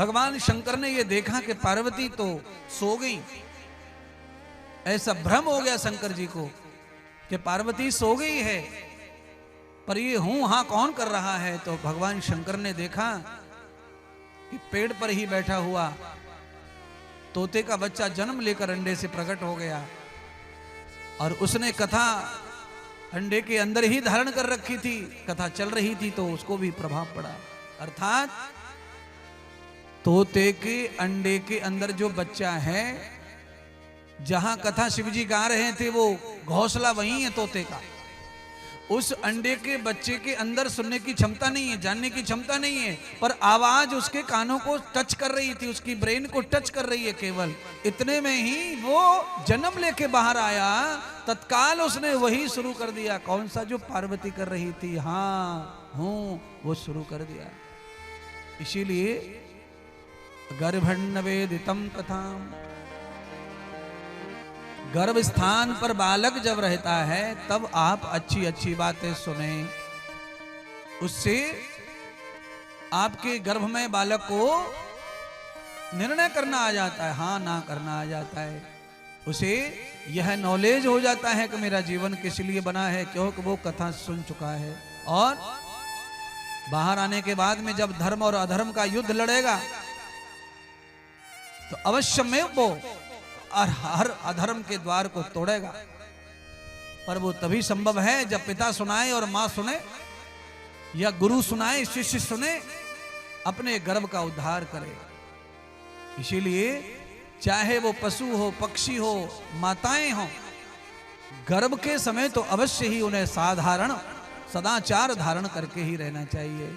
भगवान शंकर ने ये देखा कि पार्वती तो सो गई। ऐसा भ्रम हो गया शंकर जी को कि पार्वती सो गई है, पर ये हूं हां कौन कर रहा है। तो भगवान शंकर ने देखा कि पेड़ पर ही बैठा हुआ तोते का बच्चा जन्म लेकर अंडे से प्रकट हो गया, और उसने कथा अंडे के अंदर ही धारण कर रखी थी। कथा चल रही थी तो उसको भी प्रभाव पड़ा। अर्थात तोते के अंडे के अंदर जो बच्चा है, जहां कथा शिवजी गा रहे थे वो घोंसला वही है तोते का। उस अंडे के बच्चे के अंदर सुनने की क्षमता नहीं है, जानने की क्षमता नहीं है, पर आवाज उसके कानों को टच कर रही थी, उसकी ब्रेन को टच कर रही है। केवल इतने में ही वो जन्म लेके बाहर आया, तत्काल उसने वही शुरू कर दिया। कौन सा? जो पार्वती कर रही थी, हाँ हूं, वो शुरू कर दिया। इसीलिए गर्भन्नवेदितम कथाम, गर्भ स्थान पर बालक जब रहता है तब आप अच्छी अच्छी बातें सुने, उससे आपके गर्भ में बालक को निर्णय करना आ जाता है, हाँ ना करना आ जाता है। उसे यह नॉलेज हो जाता है कि मेरा जीवन किस लिए बना है, क्योंकि वो कथा सुन चुका है। और बाहर आने के बाद में जब धर्म और अधर्म का युद्ध लड़ेगा तो अवश्य में वो हर अधर्म के द्वार को तोड़ेगा। पर वो तभी संभव है जब पिता सुनाए और मां सुने, या गुरु सुनाए, शिष्य सुने, अपने गर्भ का उद्धार करे। इसीलिए चाहे वो पशु हो, पक्षी हो, माताएं हो, गर्भ के समय तो अवश्य ही उन्हें साधारण सदाचार धारण करके ही रहना चाहिए।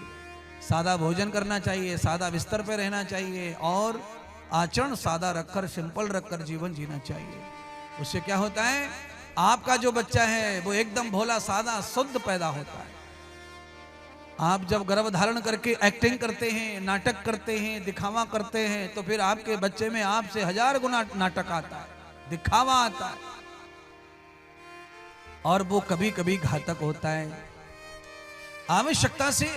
सादा भोजन करना चाहिए, सादा बिस्तर पर रहना चाहिए, और आचरण सादा रखकर, सिंपल रखकर जीवन जीना चाहिए। उससे क्या होता है, आपका जो बच्चा है वो एकदम भोला सादा शुद्ध पैदा होता है। आप जब गर्भ धारण करके एक्टिंग करते हैं, नाटक करते हैं, दिखावा करते हैं, तो फिर आपके बच्चे में आपसे 1000 गुना नाटक आता है, दिखावा आता है, और वो कभी कभी घातक होता है। आवश्यकता से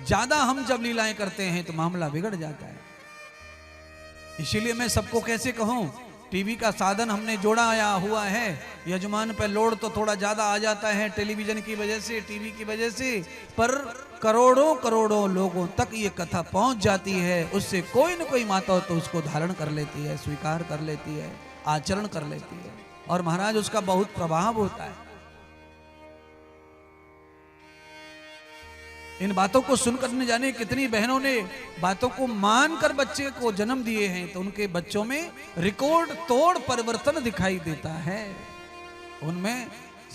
ज्यादा हम जब लीलाएं करते हैं तो मामला बिगड़ जाता है। इसीलिए मैं सबको कैसे कहूं, टीवी का साधन हमने जोड़ा आया हुआ है, यजमान पे लोड तो थोड़ा ज्यादा आ जाता है टेलीविजन की वजह से, टीवी की वजह से, पर करोड़ों करोड़ों लोगों तक ये कथा पहुंच जाती है। उससे कोई न कोई माता तो उसको धारण कर लेती है, स्वीकार कर लेती है, आचरण कर लेती है, और महाराज उसका बहुत प्रभाव होता है। इन बातों को सुनकर न जाने कितनी बहनों ने बातों को मानकर बच्चे को जन्म दिए हैं, तो उनके बच्चों में रिकॉर्ड तोड़ परिवर्तन दिखाई देता है। उनमें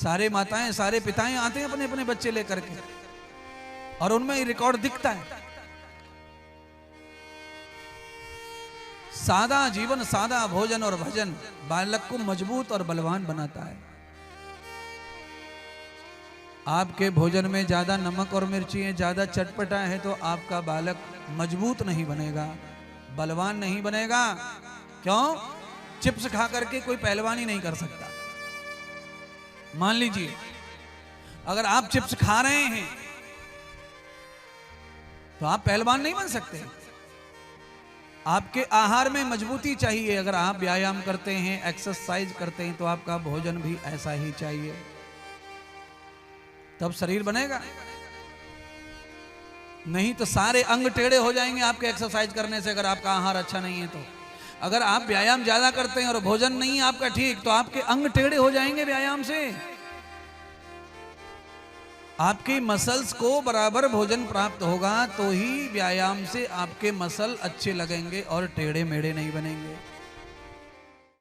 सारे माताएं, सारे पिताएं आते हैं अपने अपने बच्चे लेकर के, और उनमें रिकॉर्ड दिखता है। सादा जीवन, सादा भोजन और भजन बालक को मजबूत और बलवान बनाता है। आपके भोजन में ज्यादा नमक और मिर्ची है, ज्यादा चटपटा है, तो आपका बालक मजबूत नहीं बनेगा, बलवान नहीं बनेगा। क्यों? चिप्स खा करके कोई पहलवानी नहीं कर सकता। मान लीजिए अगर आप चिप्स खा रहे हैं तो आप पहलवान नहीं बन सकते। आपके आहार में मजबूती चाहिए। अगर आप व्यायाम करते हैं, एक्सरसाइज करते हैं, तो आपका भोजन भी ऐसा ही चाहिए, तब शरीर बनेगा। नहीं तो सारे अंग टेढ़े हो जाएंगे आपके एक्सरसाइज करने से, अगर आपका आहार अच्छा नहीं है तो। अगर आप व्यायाम ज्यादा करते हैं और भोजन नहीं है आपका ठीक, तो आपके अंग टेढ़े हो जाएंगे व्यायाम से। आपकी मसल्स को बराबर भोजन प्राप्त होगा तो ही व्यायाम से आपके मसल अच्छे लगेंगे और टेढ़े मेढ़े नहीं बनेंगे।